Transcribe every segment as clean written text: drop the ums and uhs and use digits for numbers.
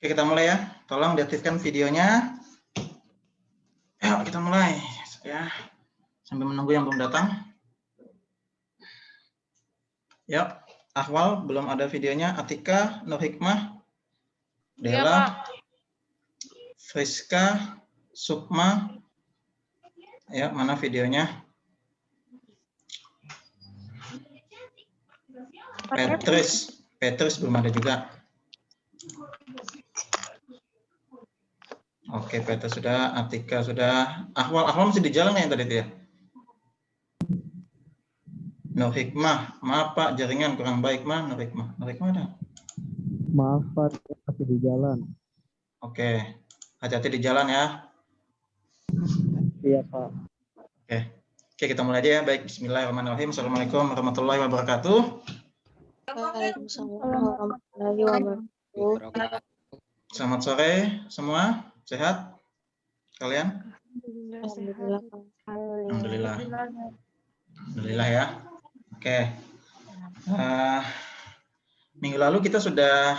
Oke, kita mulai ya. Tolong diaktifkan videonya. Ayo, kita mulai. Ya, sambil menunggu yang belum datang. Yuk, Ahwal belum ada videonya. Atika, Nur Hikmah, Dela, Friska, Sukma. Ya, mana videonya? Petrus belum ada juga. Oke, Petrus sudah, Atika sudah. Ahwal masih di jalan ya tadi itu ya? Nur Hikmah, maaf Pak, jaringan kurang baik mah. Nur Hikmah ada? Maaf Pak, masih di jalan. Oke, hati-hati di jalan ya. Iya Pak. Oke, kita mulai aja ya. Baik, bismillahirrahmanirrahim. Assalamualaikum warahmatullahi wabarakatuh. Waalaikumsalam warahmatullahi wabarakatuh. Selamat sore semua, sehat kalian? Alhamdulillah ya. Oke. Minggu lalu kita sudah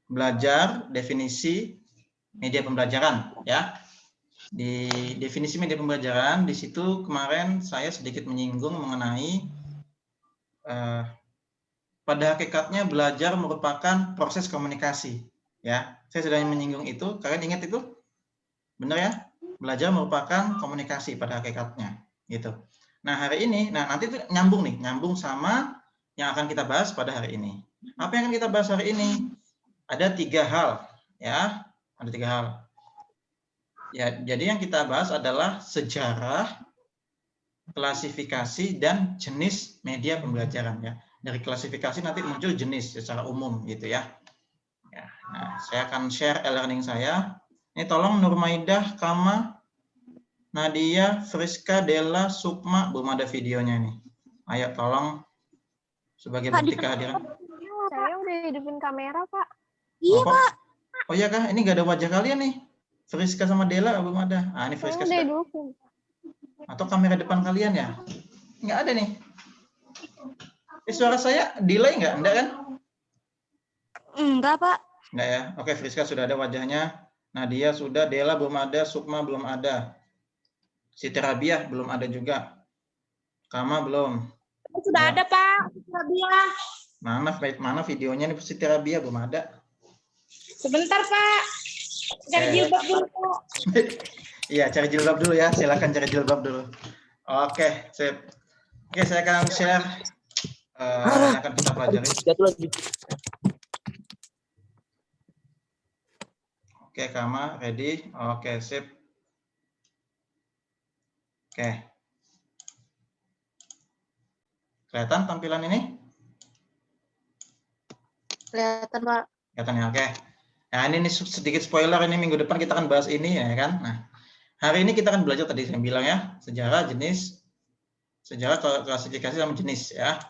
belajar definisi media pembelajaran ya. Di definisi media pembelajaran di situ kemarin saya sedikit menyinggung mengenai pada hakikatnya belajar merupakan proses komunikasi ya. Saya sudah menyinggung itu, kalian ingat itu? Benar ya? Belajar merupakan komunikasi pada hakikatnya gitu. Nah, hari ini nanti itu nyambung sama yang akan kita bahas pada hari ini. Apa yang akan kita bahas hari ini? Ada 3 hal ya, ada 3 hal. Ya, jadi yang kita bahas adalah sejarah, klasifikasi dan jenis media pembelajaran ya. Dari klasifikasi nanti muncul jenis secara umum gitu ya. Nah, saya akan share e-learning saya. Ini tolong Nurmaidah, Kama, Nadia, Friska, Dela, Sukma, belum ada videonya nih. Ayo tolong sebagai bukti kehadiran. Saya udah hidupin kamera, Pak. Iya, Pak. Oh iya kah? Ini nggak ada wajah kalian nih. Friska sama Dela belum ada. Ah, ini Friska sudah. Atau kamera depan kalian ya? Nggak ada nih. Suara saya delay nggak? Enggak kan? Enggak, Pak. Enggak ya. Oke, Friska sudah ada wajahnya. Nadia sudah, Dela belum ada, Sukma belum ada. Siti Rabiah belum ada juga. Kama belum. Sudah ada, Pak. Siti Rabiah. Mana videonya nih Siti Rabiah belum ada. Sebentar, Pak. Cari jilbab dulu, Pak. Iya, cari jilbab dulu ya. Silakan cari jilbab dulu. Oke, sip. Oke, saya akan share yang akan kita pelajari. Oke, Kama, ready? Oke, sip. Oke. Kelihatan tampilan ini? Kelihatan, Pak. Kelihatan ya, oke. Nah, ini sedikit spoiler, ini minggu depan kita akan bahas ini ya kan. Nah, hari ini kita akan belajar tadi saya bilang ya, sejarah, jenis, sejarah, klasifikasi sama jenis ya.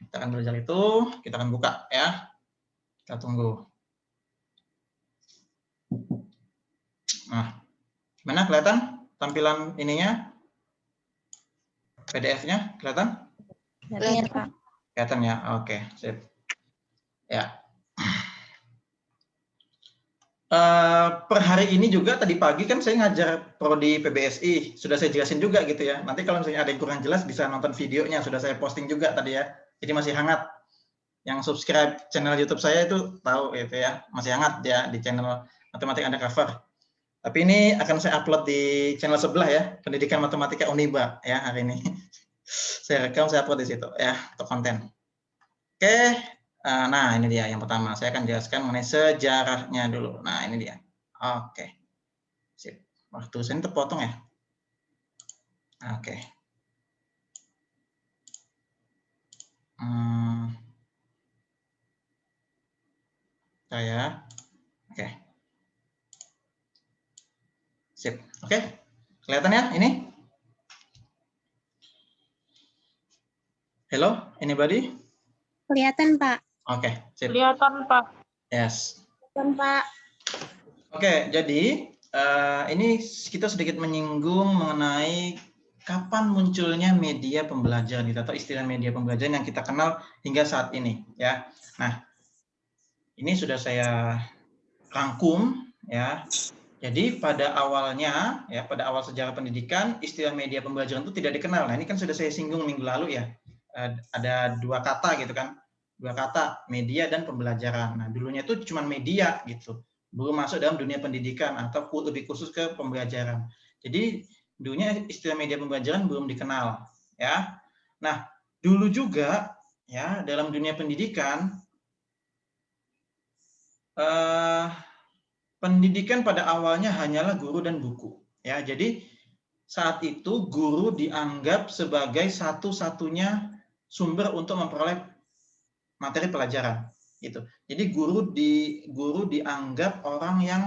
Kita akan belajar itu, kita akan buka ya. Kita tunggu. Nah, gimana kelihatan tampilan ininya? PDF-nya kelihatan? Kelihatan, Pak. Kelihatan ya, oke, sip. Ya. Per hari ini juga tadi pagi kan saya ngajar prodi PBSI, sudah saya jelasin juga gitu ya. Nanti kalau misalnya ada yang kurang jelas bisa nonton videonya, sudah saya posting juga tadi ya. Jadi masih hangat. Yang subscribe channel YouTube saya itu tahu itu ya, masih hangat ya di channel Matematika Undercover. Tapi ini akan saya upload di channel sebelah ya, Pendidikan Matematika Uniba ya hari ini. Saya rekam, saya upload di situ ya, untuk konten. Oke. Nah, ini dia yang pertama. Saya akan jelaskan mengenai sejarahnya dulu. Nah, ini dia. Oke. Sip. Waktu saya ini terpotong ya? Oke. Saya. Oke. Sip. Oke. Kelihatan ya ini? Hello, anybody? Kelihatan, Pak. Oke, sip. Kelihatan, Pak. Yes. Kelihatan, Pak. Oke, jadi ini kita sedikit menyinggung mengenai kapan munculnya media pembelajaran atau istilah media pembelajaran yang kita kenal hingga saat ini ya. Nah, ini sudah saya rangkum ya. Jadi pada awalnya ya, pada awal sejarah pendidikan istilah media pembelajaran itu tidak dikenal. Nah, ini kan sudah saya singgung minggu lalu ya. Ada dua kata gitu kan. Dua kata, media dan pembelajaran. Nah, dulunya itu cuma media gitu. Belum masuk dalam dunia pendidikan atau lebih khusus ke pembelajaran. Jadi dulunya istilah media pembelajaran belum dikenal ya. Nah, dulu juga ya dalam dunia pendidikan pendidikan pada awalnya hanyalah guru dan buku ya. Jadi saat itu guru dianggap sebagai satu-satunya sumber untuk memperoleh materi pelajaran gitu. Jadi guru dianggap orang yang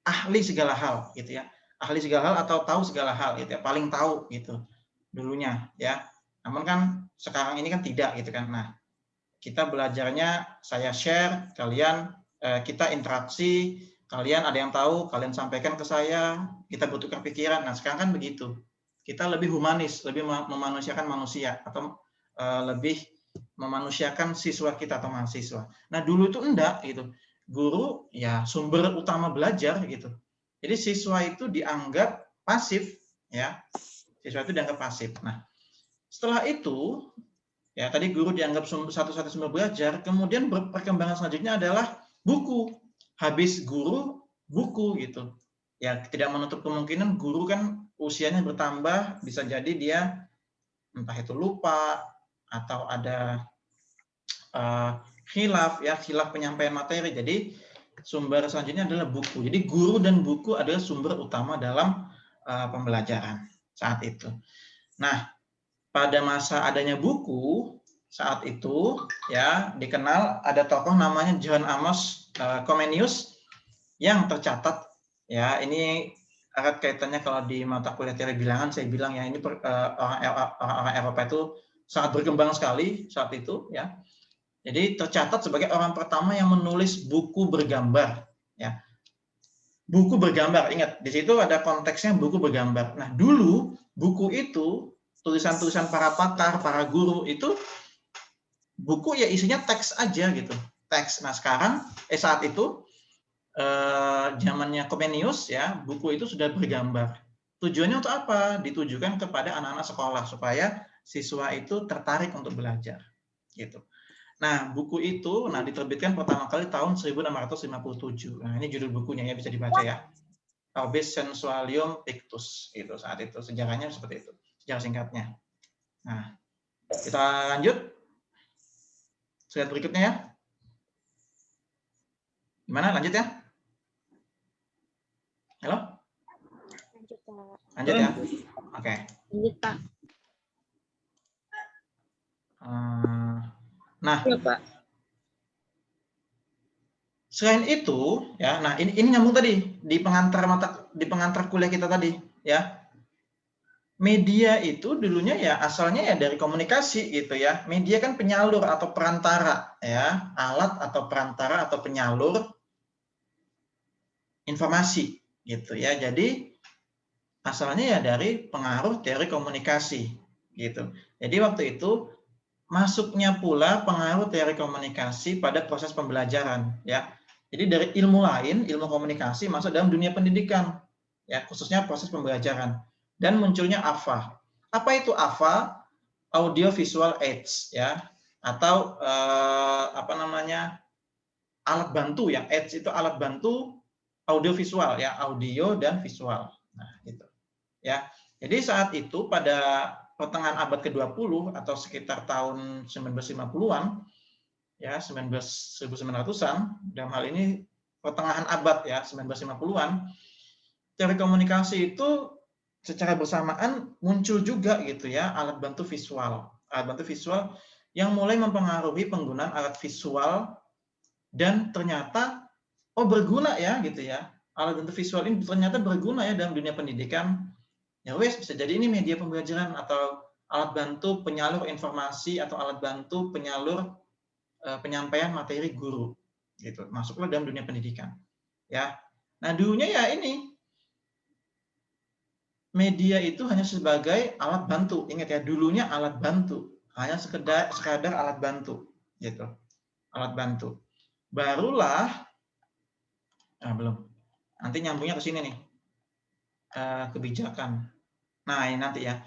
ahli segala hal gitu ya. Ahli segala hal atau tahu segala hal gitu ya, paling tahu gitu dulunya ya. Namun kan sekarang ini kan tidak gitu kan. Nah, kita belajarnya saya share, kalian kita interaksi, kalian ada yang tahu, kalian sampaikan ke saya, kita bertukar pikiran. Nah, sekarang kan begitu. Kita lebih humanis, lebih memanusiakan manusia atau lebih memanusiakan siswa kita atau mahasiswa. Nah, dulu itu enggak gitu. Guru ya sumber utama belajar gitu. Jadi siswa itu dianggap pasif ya. Siswa itu dianggap pasif. Nah, setelah itu ya tadi guru dianggap satu-satu sumber belajar, kemudian perkembangan selanjutnya adalah buku. Habis guru, buku gitu. Ya tidak menutup kemungkinan guru kan usianya bertambah, bisa jadi dia entah itu lupa atau ada khilaf ya, khilaf penyampaian materi. Jadi sumber selanjutnya adalah buku. Jadi guru dan buku adalah sumber utama dalam pembelajaran saat itu. Nah, pada masa adanya buku saat itu ya dikenal ada tokoh namanya John Amos Comenius yang tercatat ya, ini erat kaitannya kalau di mata kuliah teori bilangan saya bilang ya, ini orang Eropa itu sangat berkembang sekali saat itu ya. Jadi tercatat sebagai orang pertama yang menulis buku bergambar ya. Buku bergambar, ingat di situ ada konteksnya buku bergambar. Nah, dulu buku itu tulisan-tulisan para pakar, para guru itu buku ya isinya teks aja gitu, teks. Nah sekarang saat itu zamannya Comenius ya, buku itu sudah bergambar. Tujuannya untuk apa? Ditujukan kepada anak-anak sekolah supaya siswa itu tertarik untuk belajar gitu. Nah buku itu diterbitkan pertama kali tahun 1657. Nah ini judul bukunya ya, bisa dibaca ya. Orbis Sensualium Pictus itu saat itu, sejarahnya seperti itu, sejarah singkatnya. Nah, kita lanjut slide berikutnya ya. Gimana lanjut ya? Halo? Lanjut, Pak. Lanjut ya? Oke. Lanjut, Pak. Nah, Ya, Pak. selain itu ya, nah ini nyambung tadi di pengantar kuliah kita tadi ya. Media itu dulunya ya asalnya ya dari komunikasi gitu ya. Media kan penyalur atau perantara ya, alat atau perantara atau penyalur informasi gitu ya. Jadi asalnya ya dari pengaruh teori komunikasi gitu. Jadi waktu itu masuknya pula pengaruh teori komunikasi pada proses pembelajaran ya. Jadi dari ilmu lain, ilmu komunikasi masuk dalam dunia pendidikan ya, khususnya proses pembelajaran. Dan munculnya AVA. Apa itu AVA? Audio Visual Aids ya, atau alat bantu ya. Aids itu alat bantu audio visual ya, audio dan visual. Nah, gitu. Ya. Jadi saat itu pada pertengahan abad ke-20 atau sekitar tahun 1950-an ya, 1900-an, dalam hal ini pertengahan abad ya, 1950-an, teori komunikasi itu secara bersamaan muncul juga gitu ya, alat bantu visual yang mulai mempengaruhi penggunaan alat visual, dan ternyata berguna ya gitu ya, alat bantu visual ini ternyata berguna ya dalam dunia pendidikan ya. Wes bisa jadi ini media pembelajaran atau alat bantu penyalur informasi atau alat bantu penyalur penyampaian materi guru gitu, masuklah dalam dunia pendidikan ya. Nah dulunya ya ini media itu hanya sebagai alat bantu. Ingat ya, dulunya alat bantu, hanya sekadar alat bantu gitu, alat bantu. Barulah Belum. Nanti nyambungnya ke sini nih. Kebijakan. Nah, ini nanti ya.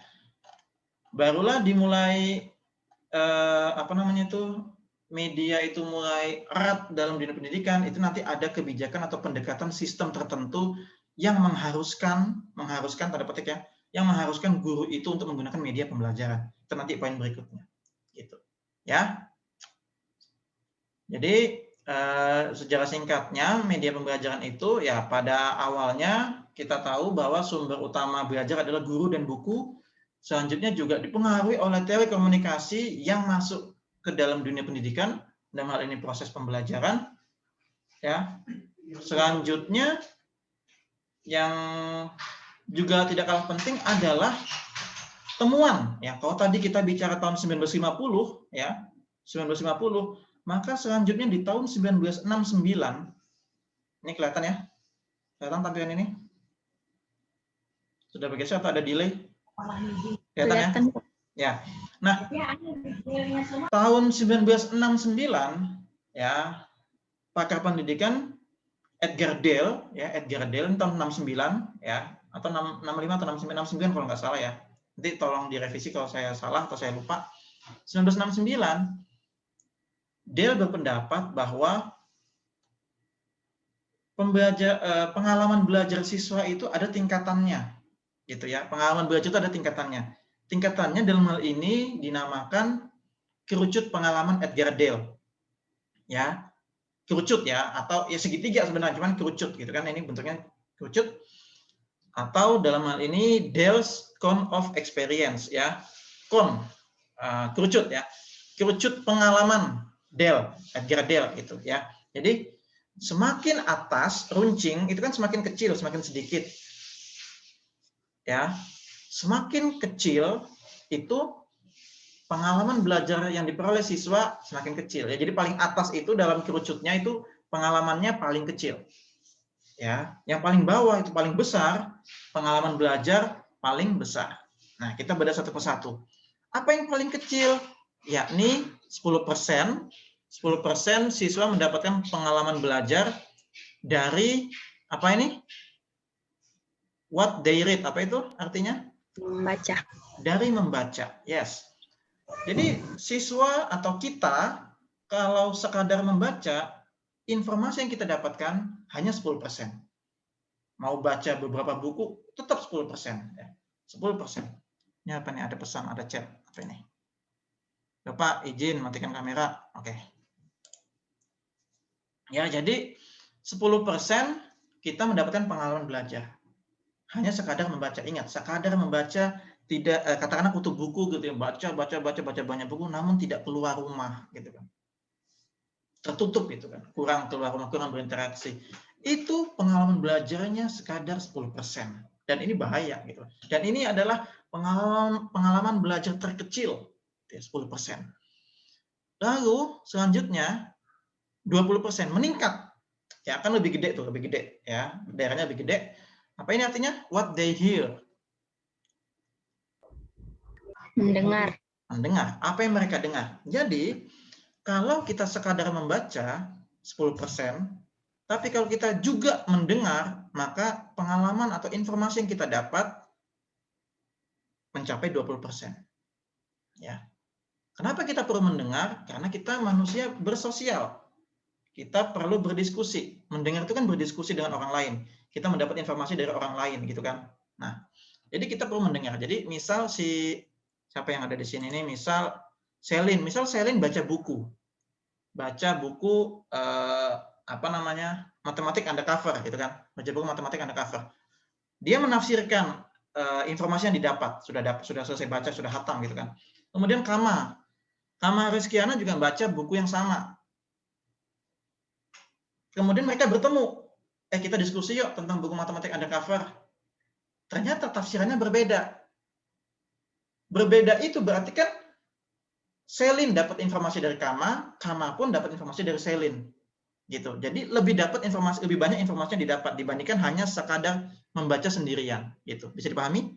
Barulah dimulai apa namanya itu, media itu mulai erat dalam dunia pendidikan, itu nanti ada kebijakan atau pendekatan sistem tertentu yang mengharuskan tanda petik ya, yang mengharuskan guru itu untuk menggunakan media pembelajaran. Itu nanti poin berikutnya. Gitu. Ya. Jadi secara singkatnya media pembelajaran itu ya pada awalnya kita tahu bahwa sumber utama belajar adalah guru dan buku. Selanjutnya juga dipengaruhi oleh teori komunikasi yang masuk ke dalam dunia pendidikan, dalam hal ini proses pembelajaran. Ya. Selanjutnya yang juga tidak kalah penting adalah temuan. Ya, kalau tadi kita bicara tahun 1950 ya, 1950, maka selanjutnya di tahun 1969, ini kelihatan ya? Kelihatan tampilan ini? Sudah bergeser atau ada delay? Kelihatan ya? Ya. Nah, tahun 1969 ya, pakar pendidikan Edgar Dale ya, Edgar Dale tahun 69 ya, atau 65 atau 69 kalau nggak salah ya. Nanti tolong direvisi kalau saya salah atau saya lupa. 1969 Dale berpendapat bahwa pengalaman belajar siswa itu ada tingkatannya, gitu ya. Pengalaman belajar itu ada tingkatannya. Tingkatannya dalam hal ini dinamakan kerucut pengalaman Edgar Dale, ya. Kerucut ya, atau ya segitiga sebenarnya, cuman kerucut gitu kan. Ini bentuknya kerucut. Atau dalam hal ini Dale's Cone of Experience ya. Cone, kerucut ya. Kerucut pengalaman Dale, Edgar Dale gitu ya. Jadi semakin atas runcing itu kan semakin kecil, semakin sedikit. Ya. Semakin kecil itu pengalaman belajar yang diperoleh siswa semakin kecil ya. Jadi paling atas itu dalam kerucutnya itu pengalamannya paling kecil. Ya, yang paling bawah itu paling besar, pengalaman belajar paling besar. Nah, kita bedah satu persatu. Apa yang paling kecil? Yakni 10%. 10% siswa mendapatkan pengalaman belajar dari apa ini? What they read. Apa itu artinya? Membaca. Dari membaca. Yes. Jadi siswa atau kita kalau sekadar membaca, informasi yang kita dapatkan hanya 10%. Mau baca beberapa buku, tetap 10%. Ya. 10%. Ini apa nih? Ada pesan, ada chat. Apa ini? Bapak izin matikan kamera. Oke. Ya, jadi 10% kita mendapatkan pengalaman belajar. Hanya sekadar membaca. Ingat, sekadar membaca, tidak katakanlah kutu buku gitu ya, baca banyak buku namun tidak keluar rumah gitu kan. Tertutup gitu kan. Kurang keluar rumah, kurang berinteraksi. Itu pengalaman belajarnya sekadar 10%. Dan ini bahaya gitu. Dan ini adalah pengalaman belajar terkecil, 10%. Lalu selanjutnya 20% meningkat. Ya, akan lebih gede tuh, lebih gede ya. Daerahnya lebih gede. Apa ini artinya? What they hear. Mendengar. Mendengar. Apa yang mereka dengar. Jadi, kalau kita sekadar membaca 10%, tapi kalau kita juga mendengar, maka pengalaman atau informasi yang kita dapat mencapai 20%. Ya. Kenapa kita perlu mendengar? Karena kita manusia bersosial. Kita perlu berdiskusi. Mendengar itu kan berdiskusi dengan orang lain. Kita mendapat informasi dari orang lain gitu kan. Nah, jadi kita perlu mendengar. Jadi misal siapa yang ada di sini nih, misal Selin baca buku. Baca buku apa namanya? Matematik undercover gitu kan. Baca buku matematik undercover. Dia menafsirkan informasi yang didapat, sudah selesai baca, sudah hatam gitu kan. Kemudian Kama Rizkiana juga baca buku yang sama. Kemudian mereka bertemu. Kita diskusi yuk tentang buku matematik undercover. Ternyata tafsirannya berbeda. Berbeda itu berarti kan Selin dapat informasi dari Kama pun dapat informasi dari Selin. Gitu. Jadi lebih banyak informasi yang didapat dibandingkan hanya sekadar membaca sendirian. Gitu. Bisa dipahami?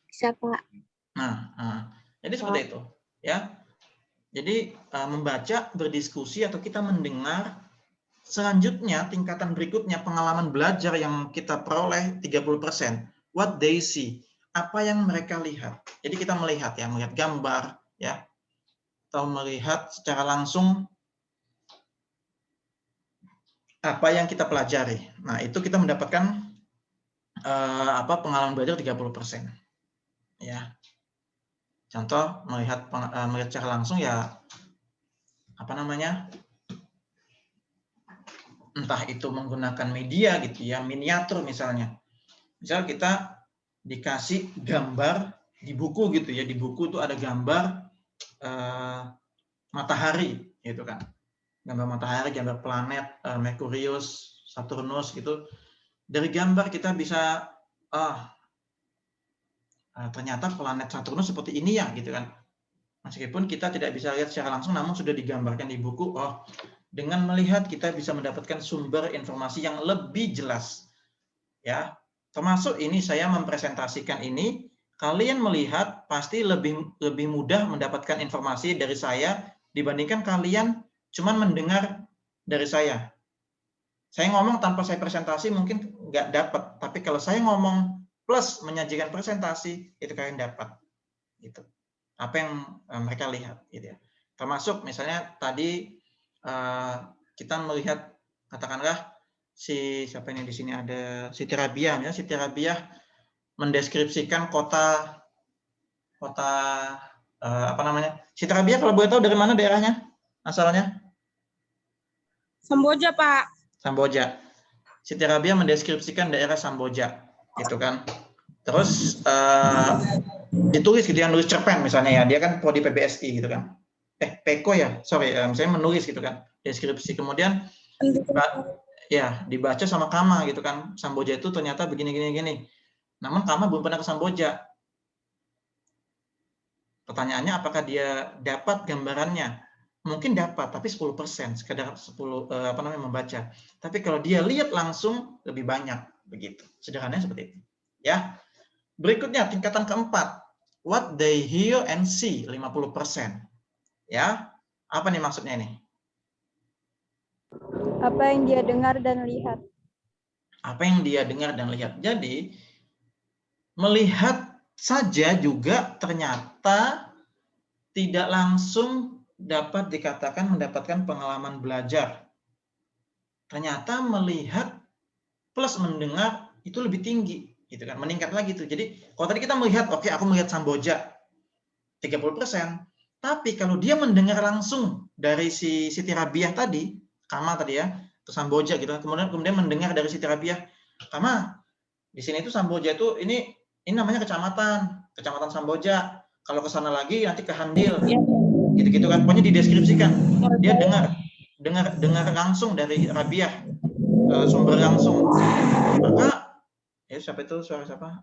Bisa, Pak. Nah, jadi seperti itu, ya. Jadi membaca, berdiskusi atau kita mendengar Selanjutnya, tingkatan berikutnya pengalaman belajar yang kita peroleh 30%. What they see, apa yang mereka lihat. Jadi kita melihat ya, melihat gambar ya, atau melihat secara langsung apa yang kita pelajari. Nah, itu kita mendapatkan pengalaman belajar 30%. Ya. Contoh melihat secara langsung ya entah itu menggunakan media gitu ya, miniatur misalnya. Misal kita dikasih gambar di buku gitu ya, di buku itu ada gambar matahari gitu kan. Gambar matahari, gambar planet, Merkurius, Saturnus gitu. Dari gambar kita bisa ternyata planet Saturnus seperti ini ya gitu kan. Meskipun kita tidak bisa lihat secara langsung, namun sudah digambarkan di buku. Dengan melihat kita bisa mendapatkan sumber informasi yang lebih jelas. Ya, termasuk ini saya mempresentasikan ini, kalian melihat pasti lebih mudah mendapatkan informasi dari saya dibandingkan kalian cuma mendengar dari saya. Saya ngomong tanpa saya presentasi mungkin nggak dapat, tapi kalau saya ngomong plus menyajikan presentasi itu kalian dapat. Gitu. Apa yang mereka lihat, gitu ya. Termasuk misalnya tadi kita melihat katakanlah siapa ini di sini ada Siti Rabiah ya, Siti Rabiah mendeskripsikan kota Siti Rabiah kalau boleh tahu dari mana daerahnya asalnya? Samboja, Pak. Samboja. Siti Rabiah mendeskripsikan daerah Samboja, gitu kan. Terus ditulis gitu ya, nulis cerpen misalnya ya, dia kan prodi PBSI gitu kan. Peko ya, sorry, misalnya menulis gitu kan, deskripsi, kemudian ya dibaca sama Kama gitu kan, Samboja itu ternyata begini. Namun Kama belum pernah ke Samboja. Pertanyaannya apakah dia dapat gambarannya? Mungkin dapat, tapi 10%, sekedar 10 membaca. Tapi kalau dia lihat langsung lebih banyak begitu. Sederhananya seperti itu. Ya. Berikutnya tingkatan keempat, what they hear and see 50%. Ya. Apa nih maksudnya nih? Apa yang dia dengar dan lihat. Apa yang dia dengar dan lihat. Jadi melihat saja juga ternyata tidak langsung dapat dikatakan mendapatkan pengalaman belajar. Ternyata melihat plus mendengar itu lebih tinggi, gitu kan, meningkat lagi tuh. Jadi kalau tadi kita melihat, oke, aku melihat Samboja 30%, tapi kalau dia mendengar langsung dari si Siti Rabiah tadi, Kama tadi ya, ke Samboja gitu, kemudian mendengar dari Siti Rabiah, Kama, di sini itu Samboja itu ini namanya kecamatan Samboja. Kalau ke sana lagi nanti ke Handil. Gitu-gitu kan, pokoknya dideskripsikan. Dia dengar langsung dari Rabiah, sumber langsung. Maka siapa itu, suara siapa?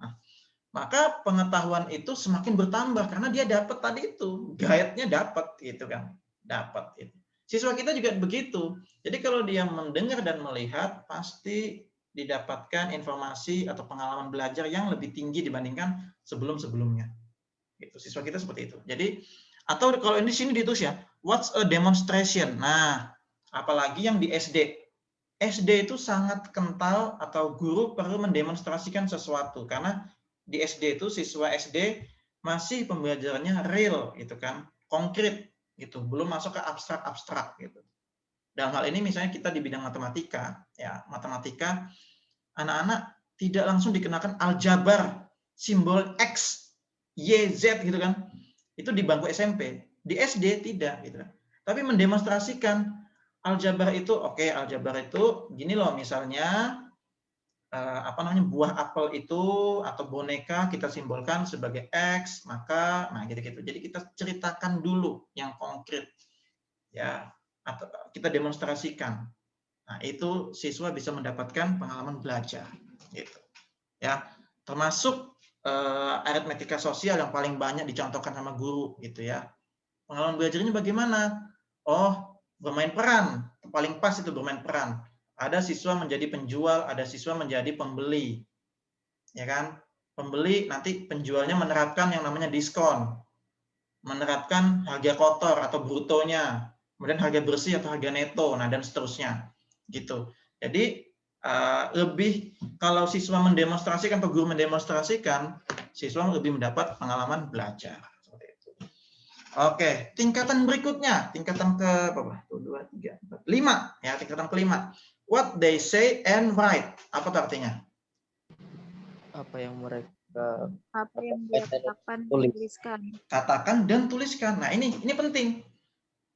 Maka pengetahuan itu semakin bertambah karena dia dapat tadi itu, guide-nya dapat gitu kan. Dapat itu. Siswa kita juga begitu. Jadi kalau dia mendengar dan melihat pasti didapatkan informasi atau pengalaman belajar yang lebih tinggi dibandingkan sebelum-sebelumnya. Gitu. Siswa kita seperti itu. Jadi atau kalau di sini ditulis ya, what's a demonstration? Nah, apalagi yang di SD. SD itu sangat kental atau guru perlu mendemonstrasikan sesuatu karena di SD itu siswa SD masih pembelajarannya real gitu kan, konkret gitu, belum masuk ke abstrak gitu. Dalam hal ini misalnya kita di bidang matematika, ya, matematika anak-anak tidak langsung dikenakan aljabar, simbol X, Y, Z gitu kan. Itu di bangku SMP, di SD tidak gitu. Tapi mendemonstrasikan aljabar itu, aljabar itu gini loh, misalnya buah apel itu atau boneka kita simbolkan sebagai X, maka gitu-gitu. Jadi kita ceritakan dulu yang konkret. Ya, atau kita demonstrasikan. Nah, itu siswa bisa mendapatkan pengalaman belajar gitu. Ya, termasuk aritmetika sosial yang paling banyak dicontohkan sama guru gitu ya. Pengalaman belajarnya bagaimana? Bermain peran, paling pas itu bermain peran. Ada siswa menjadi penjual, ada siswa menjadi pembeli. Ya kan? Pembeli nanti penjualnya menerapkan yang namanya diskon. Menerapkan harga kotor atau brutonya, kemudian harga bersih atau harga neto, nah dan seterusnya. gitu. Jadi lebih kalau siswa mendemonstrasikan atau guru mendemonstrasikan, siswa lebih mendapat pengalaman belajar. Seperti itu. Oke, tingkatan berikutnya, tingkatan ke berapa? 1, 2, 3, 4, 5 ya, tingkatan kelima. What they say and write. Apa itu artinya? Apa yang mereka Apa yang dia katakan dan tuliskan. Katakan dan tuliskan. Nah, ini penting.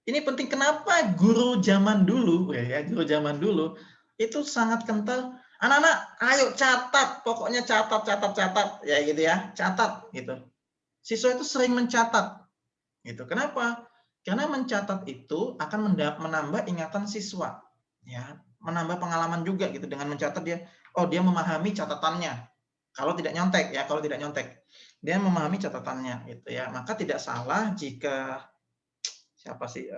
Ini penting kenapa guru zaman dulu ya, guru zaman dulu itu sangat kental. Anak-anak, ayo catat, pokoknya catat ya gitu ya, catat gitu. Siswa itu sering mencatat. Gitu. Kenapa? Karena mencatat itu akan menambah ingatan siswa, ya, menambah pengalaman juga gitu dengan mencatat dia. Oh, dia memahami catatannya. Kalau tidak nyontek ya, kalau tidak nyontek, dia memahami catatannya, gitu ya. Maka tidak salah jika siapa sih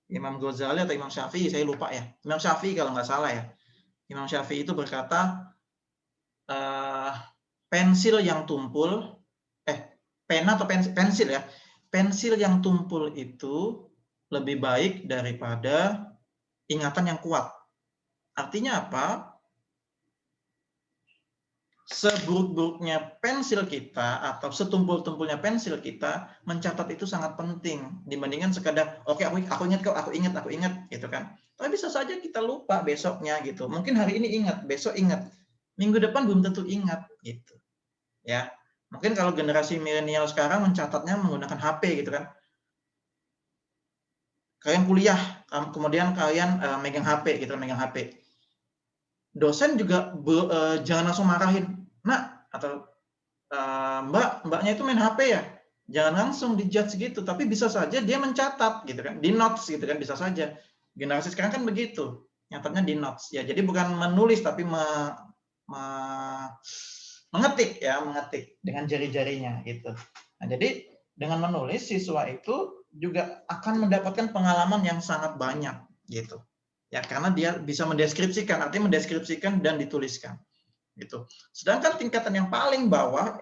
Imam Ghazali atau Imam Syafi'i, saya lupa ya. Imam Syafi'i kalau nggak salah ya. Imam Syafi'i itu berkata pensil yang tumpul, pena atau pensil ya. Pensil yang tumpul itu lebih baik daripada ingatan yang kuat. Artinya apa? Seburuk-buruknya pensil kita atau setumpul-tumpulnya pensil kita, mencatat itu sangat penting dibandingkan sekadar oke, aku ingat kok, aku ingat gitu kan. Tapi bisa saja kita lupa besoknya gitu. Mungkin hari ini ingat, besok ingat. Minggu depan belum tentu ingat gitu. Ya. Mungkin kalau generasi milenial sekarang mencatatnya menggunakan HP gitu kan. Kalian kuliah, kemudian kalian megang HP gitu, megang HP. Dosen juga jangan langsung marahin, Nak atau Mbaknya itu main HP ya, jangan langsung dijudge gitu, tapi bisa saja dia mencatat gitu kan, di notes gitu kan, bisa saja. Generasi sekarang kan begitu, nyatatnya di notes ya, jadi bukan menulis tapi mengetik ya, mengetik dengan jari-jarinya gitu. Nah, jadi dengan menulis siswa itu juga akan mendapatkan pengalaman yang sangat banyak gitu. Ya, karena dia bisa mendeskripsikan, artinya mendeskripsikan dan dituliskan. Gitu. Sedangkan tingkatan yang paling bawah,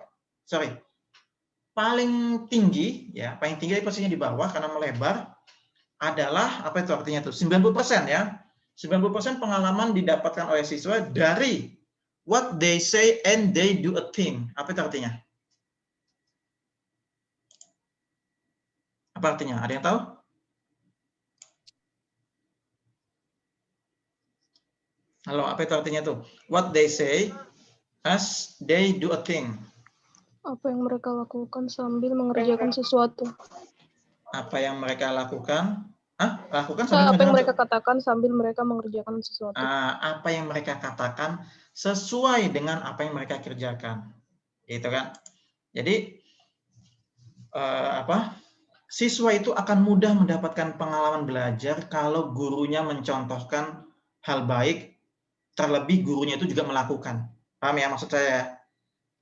paling tinggi ya, paling tinggi posisinya di bawah karena melebar adalah apa itu artinya tuh? 90% ya. 90% pengalaman didapatkan oleh siswa dari what they say and they do a thing. Apa itu artinya? Apa artinya? Ada yang tahu? Halo, apa itu artinya tuh? What they say as they do a thing. Apa yang mereka lakukan sambil mengerjakan sesuatu. Apa yang mereka lakukan? Lakukan sambil apa yang mereka katakan sambil mereka mengerjakan sesuatu. Apa yang mereka katakan sesuai dengan apa yang mereka kerjakan. Gitu kan? Jadi siswa itu akan mudah mendapatkan pengalaman belajar kalau gurunya mencontohkan hal baik, terlebih gurunya itu juga melakukan. Paham ya maksud saya?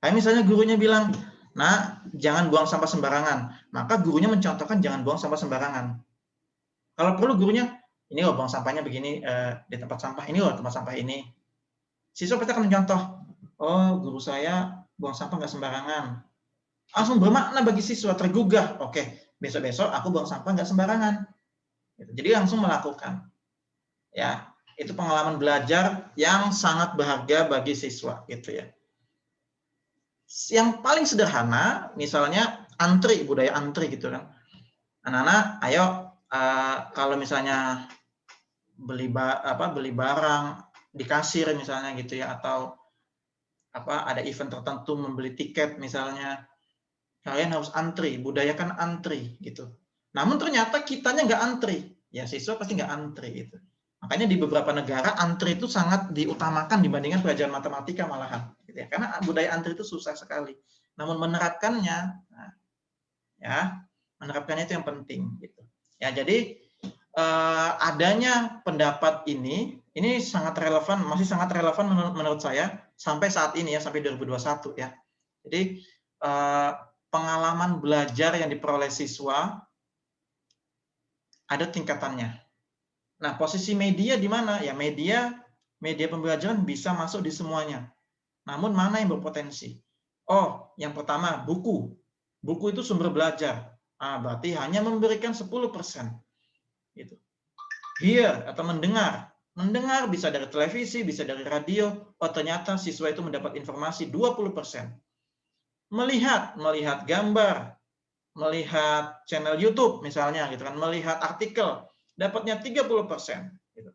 Kayak misalnya gurunya bilang, nah jangan buang sampah sembarangan, maka gurunya mencontohkan jangan buang sampah sembarangan. Kalau perlu gurunya, ini loh buang sampahnya begini di tempat sampah, ini loh tempat sampah ini. Siswa pasti akan mencontoh, oh guru saya buang sampah nggak sembarangan. Langsung bermakna bagi siswa, tergugah, oke, besok-besok aku buang sampah nggak sembarangan. Jadi langsung melakukan. Ya, itu pengalaman belajar yang sangat berharga bagi siswa gitu ya. Yang paling sederhana misalnya antri, budaya antri gitu kan. Anak-anak ayo kalau misalnya beli barang di kasir misalnya gitu ya, atau ada event tertentu membeli tiket misalnya, kalian harus antri, budayakan antri gitu. Namun ternyata kitanya nggak antri, ya siswa pasti nggak antri gitu. Makanya di beberapa negara antri itu sangat diutamakan dibandingkan pelajaran matematika malahan, gitu ya. Karena budaya antri itu susah sekali. Namun menerapkannya, menerapkannya itu yang penting, gitu. Ya jadi adanya pendapat ini sangat relevan, masih sangat relevan menurut saya sampai saat ini ya, sampai 2021 ya. Jadi pengalaman belajar yang diperoleh siswa ada tingkatannya. Nah, posisi media di mana? Ya media pembelajaran bisa masuk di semuanya. Namun mana yang berpotensi? Oh, yang pertama buku. Buku itu sumber belajar. Berarti hanya memberikan 10%. Gitu. hear atau mendengar. Mendengar bisa dari televisi, bisa dari radio. Oh, ternyata siswa itu mendapat informasi 20%. Melihat gambar, melihat channel YouTube misalnya gitu kan, melihat artikel, dapatnya 30%. Gitu.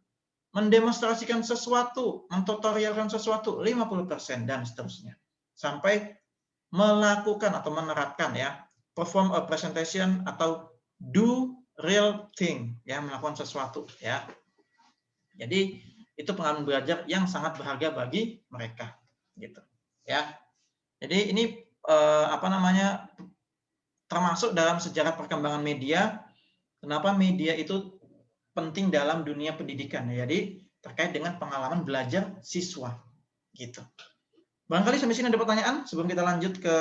Mendemonstrasikan sesuatu, mentutorialkan sesuatu 50% dan seterusnya. Sampai melakukan atau menerapkan ya, perform a presentation atau do real thing ya, melakukan sesuatu ya. Jadi itu pengalaman belajar yang sangat berharga bagi mereka gitu ya. Jadi ini termasuk dalam sejarah perkembangan media. Kenapa media itu penting dalam dunia pendidikan ya. Jadi terkait dengan pengalaman belajar siswa gitu. Barangkali sampai sini ada pertanyaan sebelum kita lanjut ke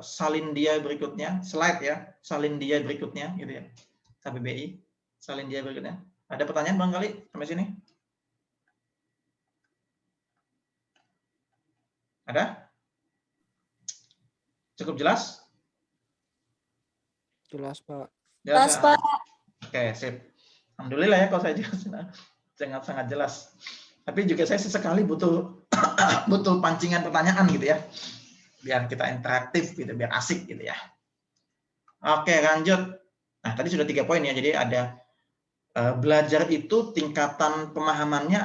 salindia berikutnya, slide ya, salindia berikutnya gitu ya. KBBI, salindia berikutnya. Ada pertanyaan barangkali sampai sini? Ada? Cukup jelas? Jelas, Pak. Jelas, Pak. Oke, sip. Alhamdulillah ya kalau saya jelasin sangat jelas. Tapi juga saya sesekali butuh butuh pancingan pertanyaan gitu ya. Biar kita interaktif gitu, biar asik gitu ya. Oke, lanjut. Nah, tadi sudah 3 poin ya. Jadi ada belajar itu tingkatan pemahamannya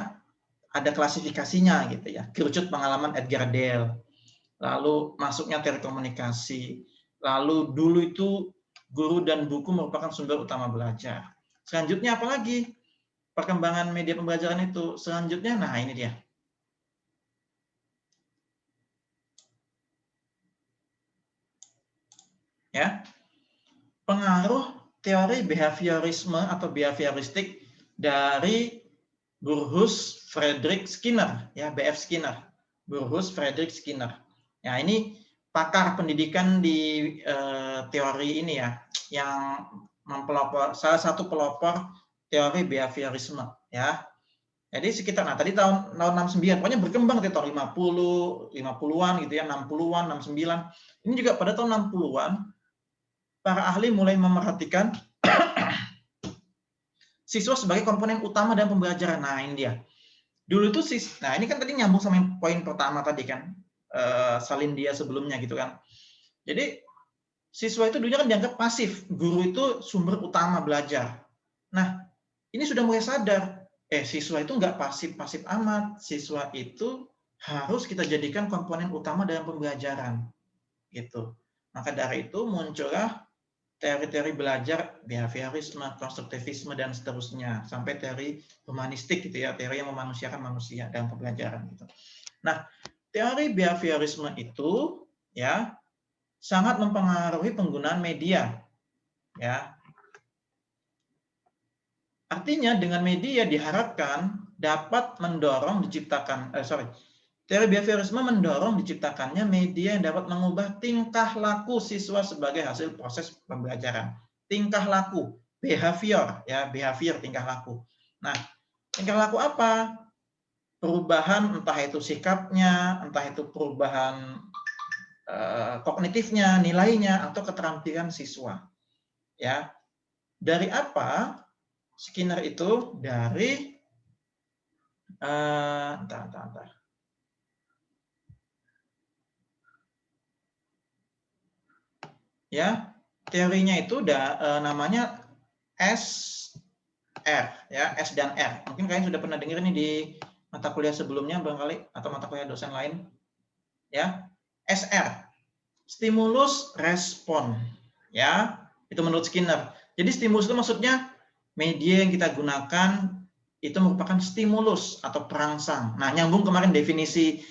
ada klasifikasinya gitu ya. Kerucut pengalaman Edgar Dale. Lalu masuknya teori komunikasi. Lalu dulu itu guru dan buku merupakan sumber utama belajar. Selanjutnya apa lagi? Perkembangan media pembelajaran itu. Selanjutnya, nah ini dia. Ya. Pengaruh teori behaviorisme atau behavioristik dari Burrhus Frederick Skinner, ya BF Skinner. Burrhus Frederick Skinner. Ya, ini pakar pendidikan di teori ini ya, yang mempelopor, salah satu pelopor teori behaviorisme ya. Jadi sekitar, nah tadi tahun 69, pokoknya berkembang di tahun 50-an gitu ya, 60-an, 69. Ini juga pada tahun 60-an, para ahli mulai memerhatikan siswa sebagai komponen utama dalam pembelajaran. Nah ini dia. Dulu itu nah ini kan tadi nyambung sama poin pertama tadi kan, salindia sebelumnya gitu kan. Jadi siswa itu dulunya kan dianggap pasif, guru itu sumber utama belajar. Nah ini sudah mulai sadar, siswa itu nggak pasif-pasif amat, siswa itu harus kita jadikan komponen utama dalam pembelajaran, gitu. Maka dari itu muncullah teori-teori belajar behaviorisme, konstruktivisme dan seterusnya, sampai teori humanistik gitu ya, teori yang memanusiakan manusia dalam pembelajaran gitu. Nah, teori behaviorisme itu ya sangat mempengaruhi penggunaan media, ya. Artinya dengan media diharapkan dapat mendorong teori behaviorisme mendorong diciptakannya media yang dapat mengubah tingkah laku siswa sebagai hasil proses pembelajaran. Tingkah laku, behavior, ya behavior tingkah laku. Nah, tingkah laku apa? Perubahan entah itu sikapnya, entah itu perubahan kognitifnya, nilainya, atau keterampilan siswa. Ya, dari apa? Skinner itu dari ya, teorinya itu namanya SR ya, S dan R. Mungkin kalian sudah pernah dengar ini di mata kuliah sebelumnya barangkali, atau mata kuliah dosen lain. Ya, SR. Stimulus respon. Ya, itu menurut Skinner. Jadi stimulus itu maksudnya media yang kita gunakan itu merupakan stimulus atau perangsang. Nah, nyambung kemarin definisi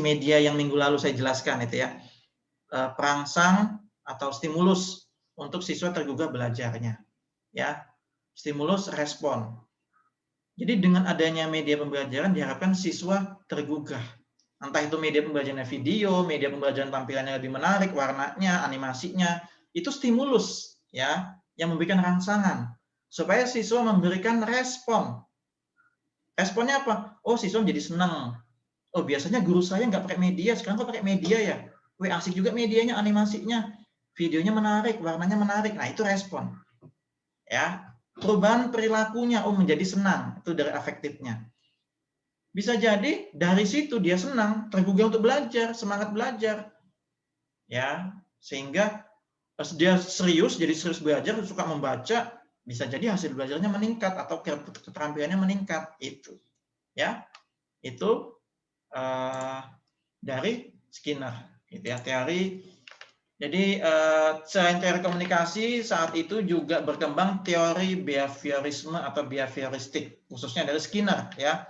media yang minggu lalu saya jelaskan itu ya. Perangsang atau stimulus untuk siswa tergugah belajarnya. Ya. Stimulus respon. Jadi dengan adanya media pembelajaran diharapkan siswa tergugah. Entah itu media pembelajaran video, media pembelajaran tampilannya lebih menarik, warnanya, animasinya, itu stimulus ya, yang memberikan rangsangan supaya siswa memberikan respon. Responnya apa? Oh, siswa menjadi senang. Oh, biasanya guru saya nggak pakai media, sekarang kok pakai media ya? Wih, asik juga medianya, animasinya, videonya menarik, warnanya menarik. Nah, itu respon. Ya. perubahan perilakunya, menjadi senang, itu dari afektifnya. Bisa jadi dari situ dia senang, tergugah untuk belajar, semangat belajar, ya, sehingga pas dia serius, jadi serius belajar, suka membaca, bisa jadi hasil belajarnya meningkat atau keterampilannya meningkat, itu, ya, itu dari Skinner, gitu ya, teori. Jadi selain teori komunikasi, saat itu juga berkembang teori behaviorisme atau behavioristik, khususnya dari Skinner, ya,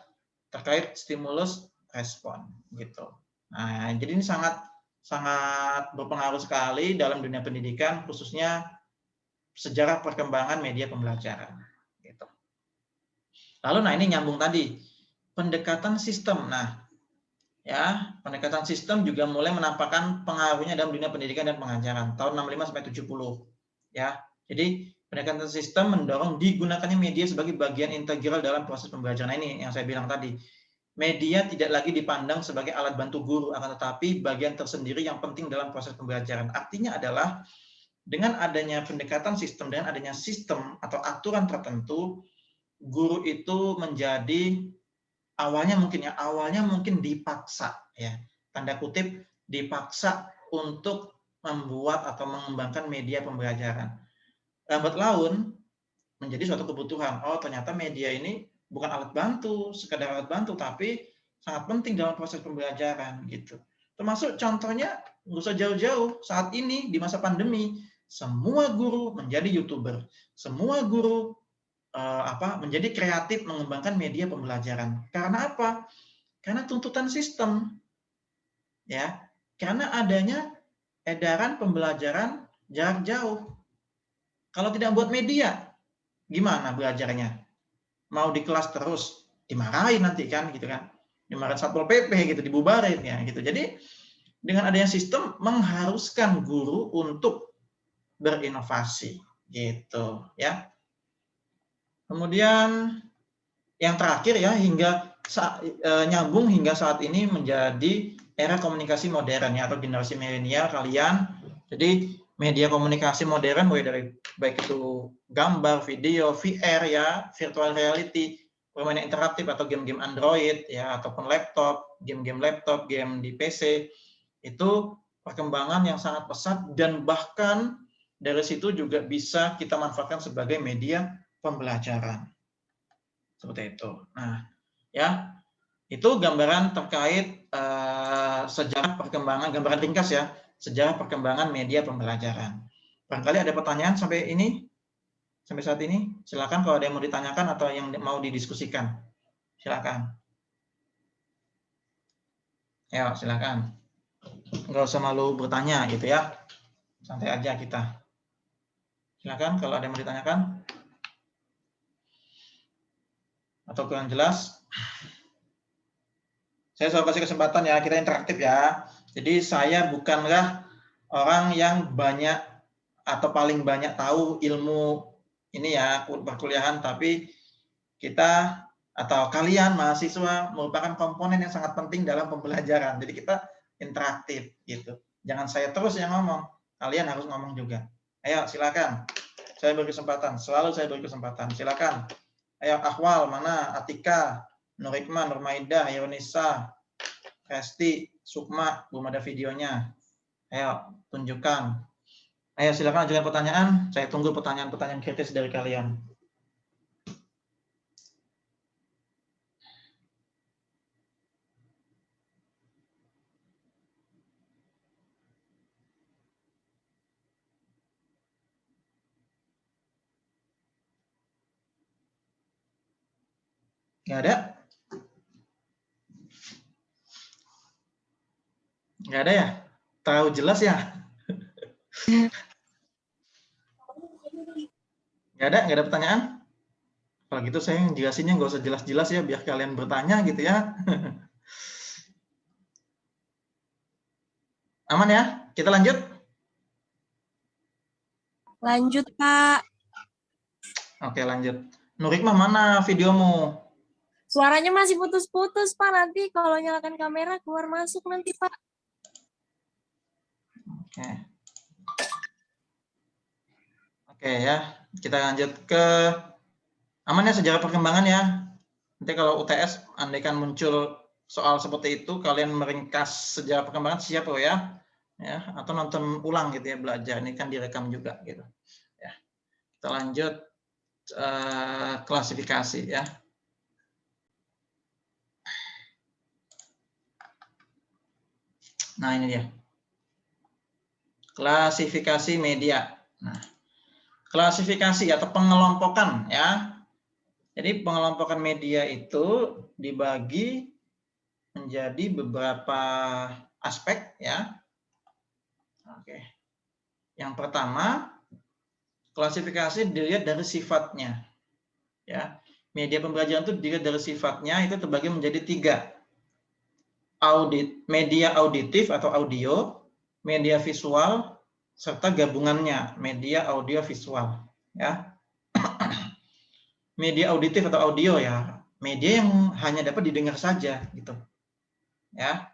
terkait stimulus respon, gitu. Nah, jadi ini sangat berpengaruh sekali dalam dunia pendidikan, khususnya sejarah perkembangan media pembelajaran, gitu. Lalu, nah ini nyambung tadi, pendekatan sistem. Nah, ya, pendekatan sistem juga mulai menampakkan pengaruhnya dalam dunia pendidikan dan pengajaran tahun 65 sampai 70, ya. Jadi pendekatan sistem mendorong digunakannya media sebagai bagian integral dalam proses pembelajaran. Nah, ini yang saya bilang tadi, media tidak lagi dipandang sebagai alat bantu guru, akan tetapi bagian tersendiri yang penting dalam proses pembelajaran. Artinya adalah dengan adanya pendekatan sistem, dengan adanya sistem atau aturan tertentu, guru itu menjadi awalnya mungkin dipaksa, ya, tanda kutip dipaksa untuk membuat atau mengembangkan media pembelajaran. Lambat laun menjadi suatu kebutuhan. Oh, ternyata media ini bukan alat bantu, sekadar alat bantu, tapi sangat penting dalam proses pembelajaran, gitu. Termasuk contohnya nggak usah jauh-jauh, saat ini di masa pandemi, semua guru menjadi YouTuber, semua guru menjadi kreatif mengembangkan media pembelajaran. Karena apa? Karena tuntutan sistem, ya. Karena adanya edaran pembelajaran jarak jauh. Kalau tidak buat media, gimana belajarnya? Mau di kelas terus, dimarahin nanti kan, gitu kan? Dimarahin Satpol PP gitu, dibubarin ya, gitu. Jadi dengan adanya sistem mengharuskan guru untuk berinovasi, gitu, ya. Kemudian yang terakhir ya, hingga nyambung hingga saat ini menjadi era komunikasi modern ya, atau generasi milenial kalian. Jadi media komunikasi modern mulai dari baik itu gambar, video, VR ya, virtual reality, permainan interaktif atau game-game Android ya, ataupun laptop, game-game laptop, game di PC, itu perkembangan yang sangat pesat dan bahkan dari situ juga bisa kita manfaatkan sebagai media pembelajaran. Seperti itu. Nah, ya, itu gambaran terkait sejarah perkembangan, gambaran ringkas ya, sejarah perkembangan media pembelajaran. Barangkali ada pertanyaan sampai saat ini? Silakan kalau ada yang mau ditanyakan atau yang mau didiskusikan. Silakan. Ya, silakan. Nggak usah malu bertanya gitu ya. Santai aja kita. Silakan kalau ada yang mau ditanyakan. Atau kurang jelas. Saya selalu kasih kesempatan ya, kita interaktif ya. Jadi saya bukanlah orang yang banyak atau paling banyak tahu ilmu ini ya, perkuliahan, tapi kita atau kalian mahasiswa merupakan komponen yang sangat penting dalam pembelajaran. Jadi kita interaktif gitu. Jangan saya terus yang ngomong, kalian harus ngomong juga. Ayo silakan. Saya beri kesempatan, selalu saya beri kesempatan. Silakan. Ayo Akhwal, mana? Atika, Nurikman, Nurmaidah, Yunisa, Resti, Sukma, belum ada videonya. Ayo, tunjukkan. Ayo, silakan ajukan pertanyaan. Saya tunggu pertanyaan-pertanyaan kritis dari kalian. Nggak ada? Nggak ada ya? Terlalu jelas ya? Nggak ada pertanyaan? Kalau gitu saya jelasinnya nggak usah jelas-jelas ya, biar kalian bertanya gitu ya. Aman ya? Kita lanjut? Lanjut, Pak. Oke, lanjut. Nurikmah, mana videomu? Suaranya masih putus-putus, Pak. Nanti kalau nyalakan kamera keluar masuk nanti, Pak. Oke ya, kita lanjut ke Aman ya sejarah perkembangan ya. Nanti kalau UTS andaikan muncul soal seperti itu, kalian meringkas sejarah perkembangan siap loh ya. Ya, atau nonton ulang gitu ya, belajar. Ini kan direkam juga gitu. Ya. Kita lanjut klasifikasi ya. Nah, ini dia. Klasifikasi media. Nah, klasifikasi atau pengelompokan ya. Jadi pengelompokan media itu dibagi menjadi beberapa aspek ya. Oke. Yang pertama, klasifikasi dilihat dari sifatnya. Ya. Media pembelajaran itu dilihat dari sifatnya, itu terbagi menjadi 3. Media auditif atau audio, media visual, serta gabungannya media audio visual ya. Media auditif atau audio ya, media yang hanya dapat didengar saja gitu ya,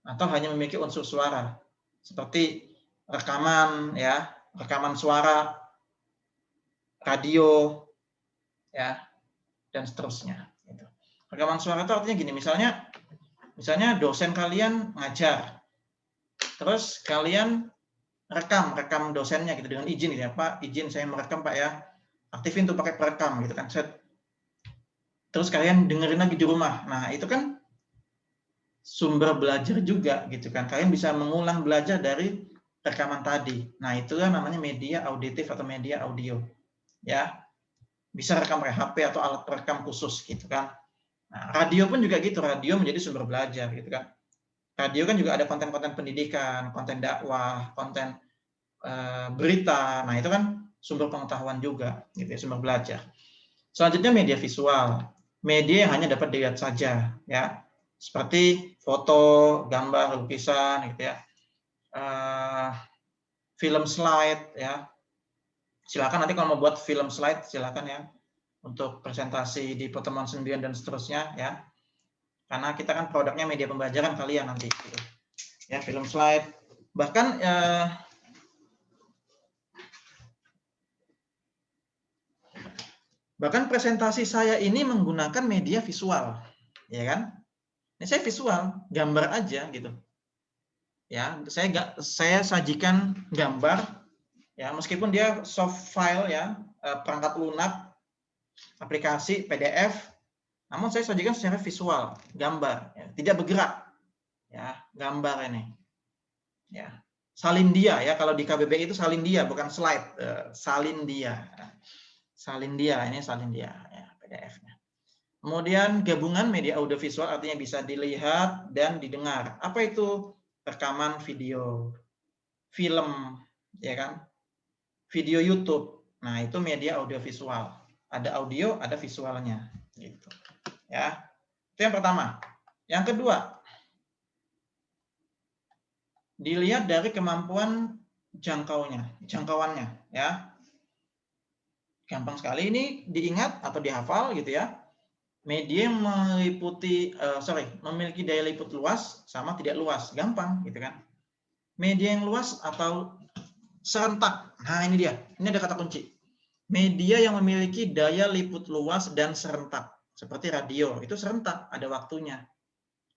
atau hanya memiliki unsur suara seperti rekaman ya, rekaman suara, radio ya, dan seterusnya gitu. Rekaman suara itu artinya gini, misalnya dosen kalian ngajar, terus kalian rekam dosennya gitu dengan izin gitu ya, Pak, izin saya merekam Pak ya, aktifin tuh pakai perekam gitu kan, set. Terus kalian dengerin lagi di rumah. Nah, itu kan sumber belajar juga gitu kan. Kalian bisa mengulang belajar dari rekaman tadi. Nah, itulah namanya media auditif atau media audio. Ya. Bisa rekam pakai HP atau alat perekam khusus gitu kan. Nah, radio pun juga gitu, radio menjadi sumber belajar gitu kan. Radio kan juga ada konten-konten pendidikan, konten dakwah, konten berita. Nah, itu kan sumber pengetahuan juga gitu ya, sumber belajar. Selanjutnya media visual. Media yang hanya dapat dilihat saja ya. Seperti foto, gambar, lukisan gitu ya. Film slide ya. Silakan nanti kalau mau buat film slide silakan ya untuk presentasi di pertemuan 9 dan seterusnya ya. Karena kita kan produknya media pembelajaran kalian nanti gitu. Ya, film slide. Bahkan presentasi saya ini menggunakan media visual, ya kan? Ini saya visual, gambar aja gitu. Ya, saya sajikan gambar, ya meskipun dia soft file ya, perangkat lunak, aplikasi PDF, namun saya sajikan secara visual, gambar, ya, tidak bergerak, ya gambar ini, ya salindia ya kalau di KBBI itu salindia bukan slide, salindia. Salindia, ini salindia ya, PDF-nya. Kemudian gabungan media audiovisual artinya bisa dilihat dan didengar. Apa itu? Rekaman video, film, ya kan? Video YouTube. Nah, itu media audiovisual. Ada audio, ada visualnya, gitu. Ya. Itu yang pertama. Yang kedua, dilihat dari kemampuan jangkauannya, ya. Gampang sekali ini diingat atau dihafal gitu ya. Media yang memiliki daya liput luas sama tidak luas, gampang gitu kan. Media yang luas atau serentak. Nah, ini dia. Ini ada kata kunci. Media yang memiliki daya liput luas dan serentak. Seperti radio, itu serentak, ada waktunya.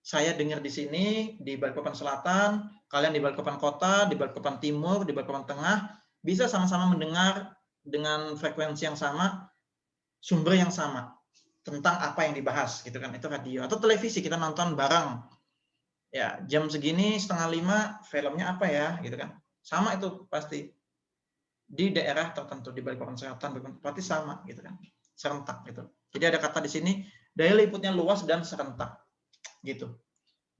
Saya dengar di sini di Balikpapan Selatan, kalian di Balikpapan Kota, di Balikpapan Timur, di Balikpapan Tengah, bisa sama-sama mendengar dengan frekuensi yang sama, sumber yang sama tentang apa yang dibahas gitu kan, itu radio. Atau televisi, kita nonton bareng ya, jam segini 4:30 filmnya apa ya gitu kan, sama itu pasti di daerah tertentu di Balikpapan Selatan berarti sama gitu kan, serentak gitu. Jadi ada kata di sini daya liputnya luas dan serentak gitu.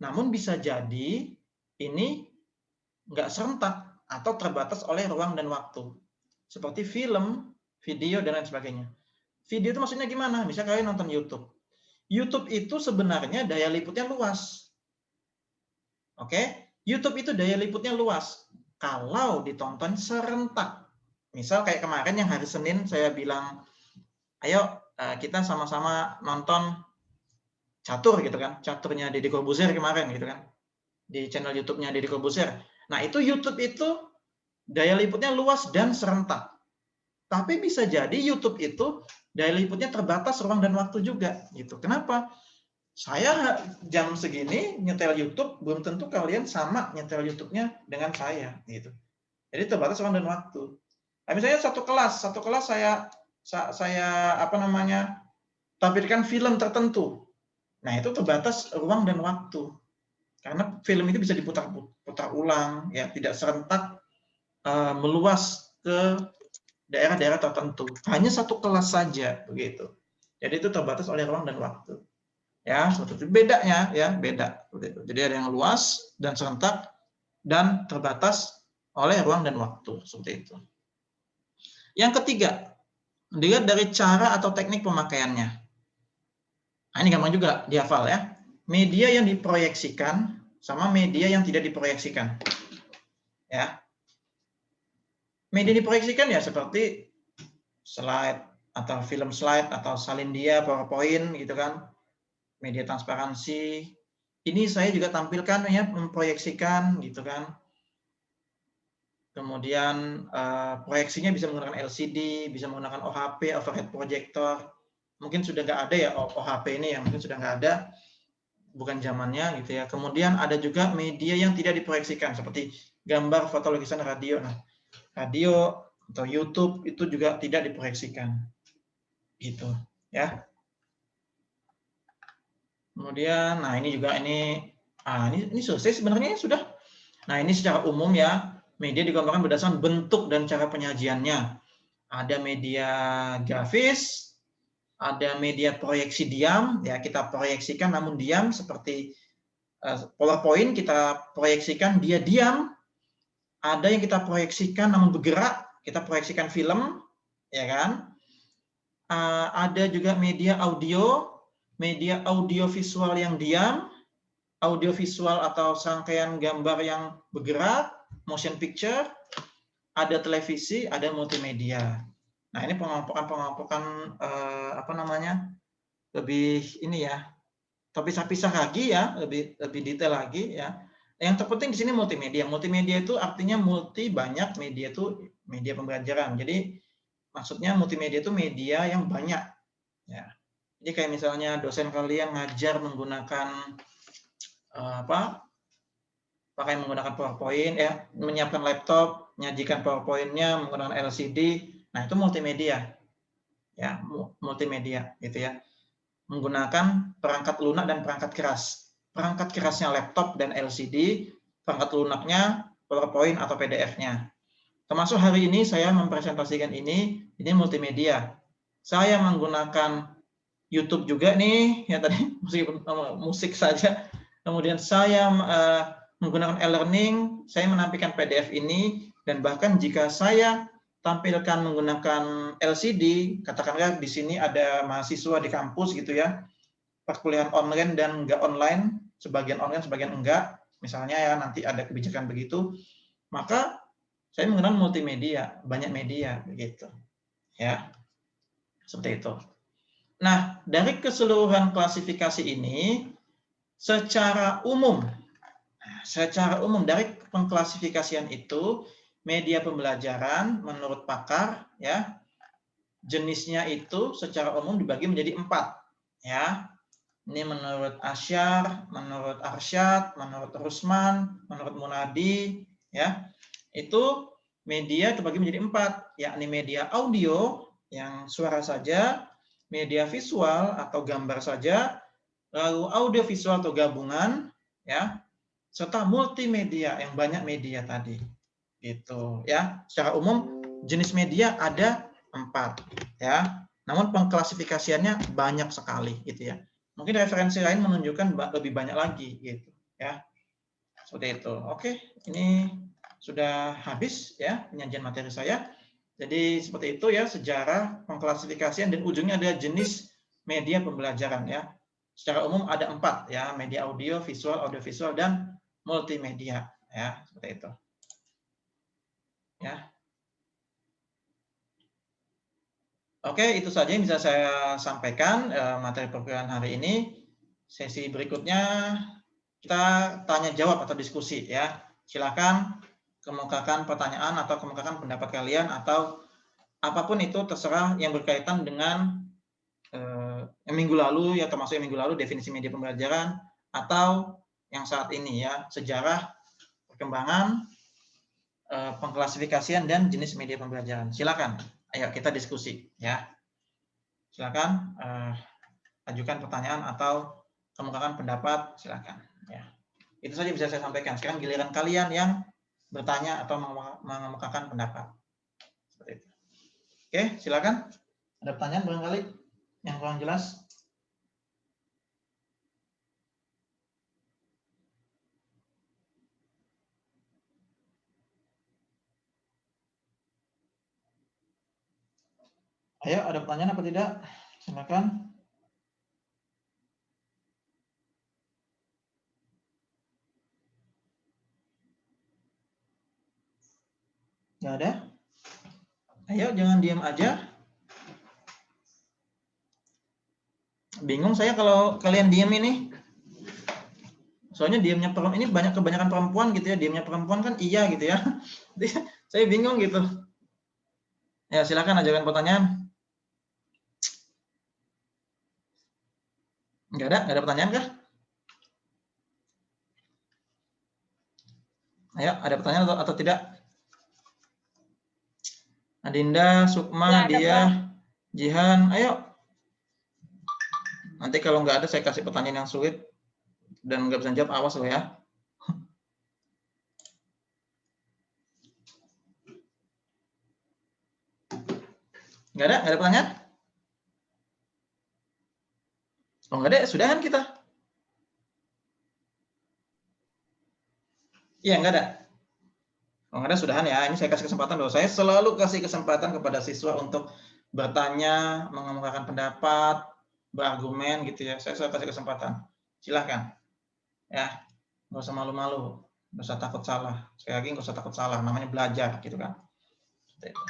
Namun bisa jadi ini nggak serentak atau terbatas oleh ruang dan waktu. Seperti film, video, dan lain sebagainya. Video itu maksudnya gimana? Misalnya kalian nonton YouTube. YouTube itu sebenarnya daya liputnya luas. Oke? YouTube itu daya liputnya luas. Kalau ditonton serentak. Misal kayak kemarin yang hari Senin saya bilang, ayo kita sama-sama nonton catur gitu kan. Caturnya Deddy Corbuzier kemarin gitu kan. Di channel YouTube-nya Deddy Corbuzier. Nah, itu YouTube itu daya liputnya luas dan serentak. Tapi bisa jadi YouTube itu daya liputnya terbatas ruang dan waktu juga gitu. Kenapa? Saya jam segini nyetel YouTube, belum tentu kalian sama nyetel YouTube-nya dengan saya gitu. Jadi terbatas ruang dan waktu. Nah, misalnya satu kelas saya apa namanya tampilkan film tertentu. Nah, itu terbatas ruang dan waktu. Karena film itu bisa diputar ulang, ya tidak serentak meluas ke daerah-daerah tertentu. Hanya satu kelas saja begitu. Jadi itu terbatas oleh ruang dan waktu. Ya, seperti itu. Bedanya ya, beda. Jadi ada yang luas dan serentak dan terbatas oleh ruang dan waktu, seperti itu. Yang ketiga, dilihat dari cara atau teknik pemakaiannya. Nah, ini gampang juga dihafal ya. Media yang diproyeksikan sama media yang tidak diproyeksikan. Ya. Media diproyeksikan ya seperti slide atau film slide atau salin dia, PowerPoint gitu kan. Media transparansi. Ini saya juga tampilkan ya, memproyeksikan gitu kan. Kemudian proyeksinya bisa menggunakan LCD, bisa menggunakan OHP, overhead projector. Mungkin sudah nggak ada ya OHP ini ya, mungkin sudah nggak ada, bukan zamannya gitu ya. Kemudian ada juga media yang tidak diproyeksikan seperti gambar, foto, lukisan, radio. Nah, radio atau YouTube itu juga tidak diproyeksikan, gitu ya. Kemudian, nah ini juga ini selesai sebenarnya sudah. Nah ini secara umum ya, media digambarkan berdasarkan bentuk dan cara penyajiannya. Ada media grafis, ada media proyeksi diam, ya kita proyeksikan namun diam seperti PowerPoint kita proyeksikan dia diam. Ada yang kita proyeksikan namun bergerak, kita proyeksikan film, ya kan? Ada juga media audio visual yang diam, audio visual atau serangkaian gambar yang bergerak, motion picture, ada televisi, ada multimedia. Nah, ini pengelompokan apa namanya? Lebih ini ya. Terpisah-pisah lagi ya, lebih detail lagi ya. Yang terpenting di sini multimedia. Multimedia itu artinya banyak media itu media pembelajaran. Jadi maksudnya multimedia itu media yang banyak ya. Jadi kayak misalnya dosen kalian ngajar menggunakan pakai menggunakan PowerPoint ya, menyiapkan laptop, menyajikan PowerPoint-nya menggunakan LCD. Nah, itu multimedia. Ya, multimedia gitu ya. Menggunakan perangkat lunak dan perangkat keras. Perangkat kerasnya laptop dan LCD, perangkat lunaknya PowerPoint atau PDF-nya. Termasuk hari ini saya mempresentasikan ini multimedia. Saya menggunakan YouTube juga nih, ya tadi musik saja. Kemudian saya menggunakan e-learning, saya menampilkan PDF ini, dan bahkan jika saya tampilkan menggunakan LCD, katakanlah di sini ada mahasiswa di kampus gitu ya, perkuliahan online dan enggak online, sebagian online, sebagian enggak, misalnya ya nanti ada kebijakan begitu, maka saya menggunakan multimedia, banyak media begitu, ya, seperti itu. Nah, dari keseluruhan klasifikasi ini, secara umum dari pengklasifikasian itu, media pembelajaran menurut pakar ya, jenisnya itu secara umum dibagi menjadi 4 ya. Ini menurut Asyar, menurut Arsyad, menurut Rusman, menurut Munadi ya. Itu media terbagi menjadi 4, yakni media audio yang suara saja, media visual atau gambar saja, lalu audio visual atau gabungan ya, serta multimedia yang banyak media tadi. Gitu ya. Secara umum jenis media ada 4 ya. Namun pengklasifikasiannya banyak sekali gitu ya. Mungkin referensi lain menunjukkan lebih banyak lagi gitu ya. Seperti itu. Oke, ini sudah habis ya penyajian materi saya. Jadi seperti itu ya sejarah pengklasifikasian, dan ujungnya ada jenis media pembelajaran ya. Secara umum ada 4 ya, media audio, visual, audiovisual, dan multimedia ya, seperti itu. Ya. Oke, itu saja yang bisa saya sampaikan materi perkuliahan hari ini. Sesi berikutnya kita tanya jawab atau diskusi ya. Silakan kemukakan pertanyaan atau kemukakan pendapat kalian atau apapun itu terserah yang berkaitan dengan yang minggu lalu ya, termasuk yang minggu lalu definisi media pembelajaran, atau yang saat ini ya, sejarah perkembangan, pengklasifikasian dan jenis media pembelajaran. Silakan, ayo kita diskusi ya. Silakan ajukan pertanyaan atau kemukakan pendapat, silakan ya. Itu saja bisa saya sampaikan. Sekarang giliran kalian yang bertanya atau mengemukakan pendapat. Seperti itu. Oke, silakan. Ada pertanyaan barangkali yang kurang jelas? Ayo, ada pertanyaan apa tidak? Silakan. Nggak ada? Ayo, jangan diam aja. Bingung saya kalau kalian diam ini. Soalnya diamnya perempuan ini kebanyakan perempuan gitu ya. Diamnya perempuan kan iya gitu ya. Saya bingung gitu. Ya, silakan ajukan pertanyaan. Nggak ada pertanyaan kah? Ayo, ada pertanyaan atau tidak? Adinda, Sukma, Dia, Jihan, ayo. Nanti kalau nggak ada saya kasih pertanyaan yang sulit dan nggak bisa jawab, awas lo ya. Nggak ada pertanyaan? Oh nggak ada, sudahan kita. Iya nggak ada. Oh nggak ada, sudahan ya. Ini saya kasih kesempatan loh. Saya selalu kasih kesempatan kepada siswa untuk bertanya, mengemukakan pendapat, berargumen gitu ya. Saya selalu kasih kesempatan. Silahkan. Ya, nggak usah malu-malu, nggak usah takut salah. Sekali lagi nggak usah takut salah. Namanya belajar gitu kan. Seperti itu.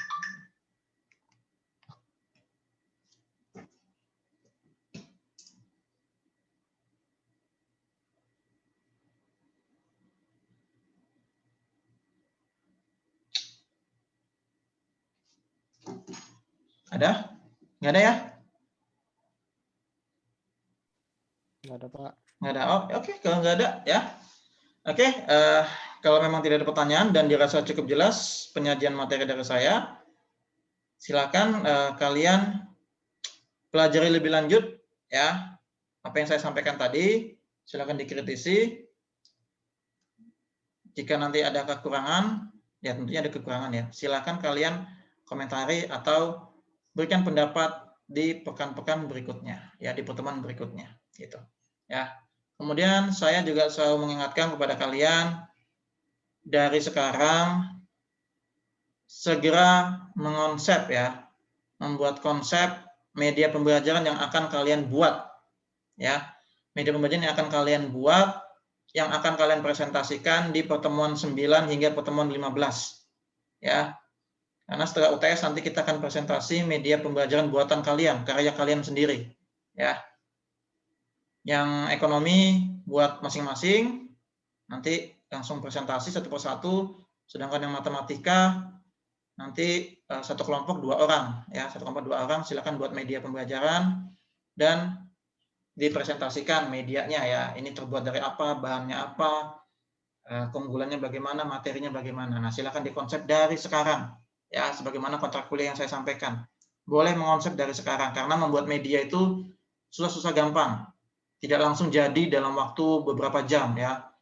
Ada? Nggak ada ya? Nggak ada, Pak. Nggak ada. Oh, oke. Kalau nggak ada ya. Oke. Kalau memang tidak ada pertanyaan dan dirasa cukup jelas penyajian materi dari saya, silakan kalian pelajari lebih lanjut ya. Apa yang saya sampaikan tadi, silakan dikritisi. Jika nanti ada kekurangan, ya tentunya ada kekurangan ya. Silakan kalian komentari atau berikan pendapat di pekan-pekan berikutnya, ya di pertemuan berikutnya, gitu. Ya. Kemudian saya juga selalu mengingatkan kepada kalian dari sekarang segera mengonsep ya, membuat konsep media pembelajaran yang akan kalian buat, ya, media pembelajaran yang akan kalian buat, yang akan kalian presentasikan di pertemuan 9 hingga pertemuan 15, ya. Karena setelah UTS nanti kita akan presentasi media pembelajaran buatan kalian, karya kalian sendiri, ya. Yang ekonomi buat masing-masing, nanti langsung presentasi satu persatu. Sedangkan yang matematika nanti satu kelompok 2 orang, ya, satu kelompok 2 orang. Silakan buat media pembelajaran dan dipresentasikan medianya ya. Ini terbuat dari apa, bahannya apa, keunggulannya bagaimana, materinya bagaimana. Nah, silakan dikonsep dari sekarang. Ya, sebagaimana kontrak kuliah yang saya sampaikan. Boleh mengonsep dari sekarang, karena membuat media itu susah-susah gampang. Tidak langsung jadi dalam waktu beberapa jam ya.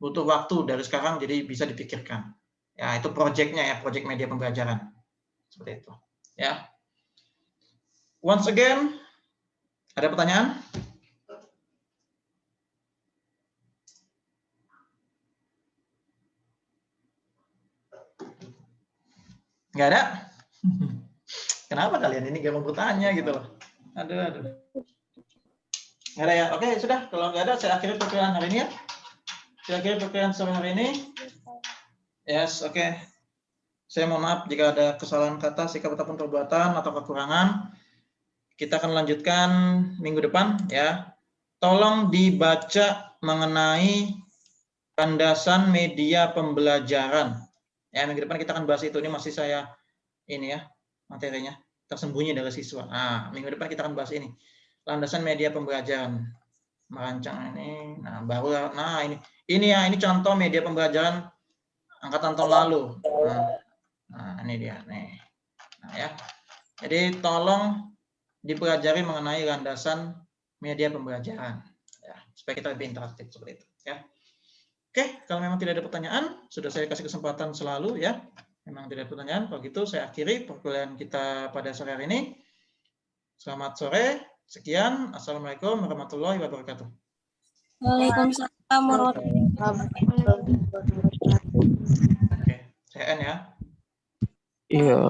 Butuh waktu dari sekarang, jadi bisa dipikirkan. Ya, itu proyeknya ya, proyek media pembelajaran. Seperti itu. Ya. Once again, ada pertanyaan? Nggak ada? Kenapa kalian ini nggak mau bertanya gitu loh? Aduh. Nggak ada ya? Oke, sudah. Kalau nggak ada, saya akhiri perkuliahan hari ini ya. Saya akhiri perkuliahan sore hari ini. Yes, oke. Saya mohon maaf jika ada kesalahan kata, sikap ataupun perbuatan atau kekurangan. Kita akan lanjutkan minggu depan ya. Tolong dibaca mengenai landasan media pembelajaran. Ya, minggu depan kita akan bahas itu. Ini masih saya ini ya, materinya tersembunyi dari siswa. Nah, minggu depan kita akan bahas ini. landasan media pembelajaran. Merancang ini, nah baru, nah ini ya, ini contoh media pembelajaran angkatan tahun lalu. Nah ini dia nih. Nah ya, jadi tolong dipelajari mengenai landasan media pembelajaran, ya, supaya kita lebih interaktif seperti itu. Ya. Oke, kalau memang tidak ada pertanyaan, sudah saya kasih kesempatan selalu ya. Memang tidak ada pertanyaan, kalau gitu saya akhiri perkuliahan kita pada sore hari ini. Selamat sore, sekian. Assalamualaikum warahmatullahi wabarakatuh. Waalaikumsalam warahmatullahi wabarakatuh. Oke, saya N ya. Iya.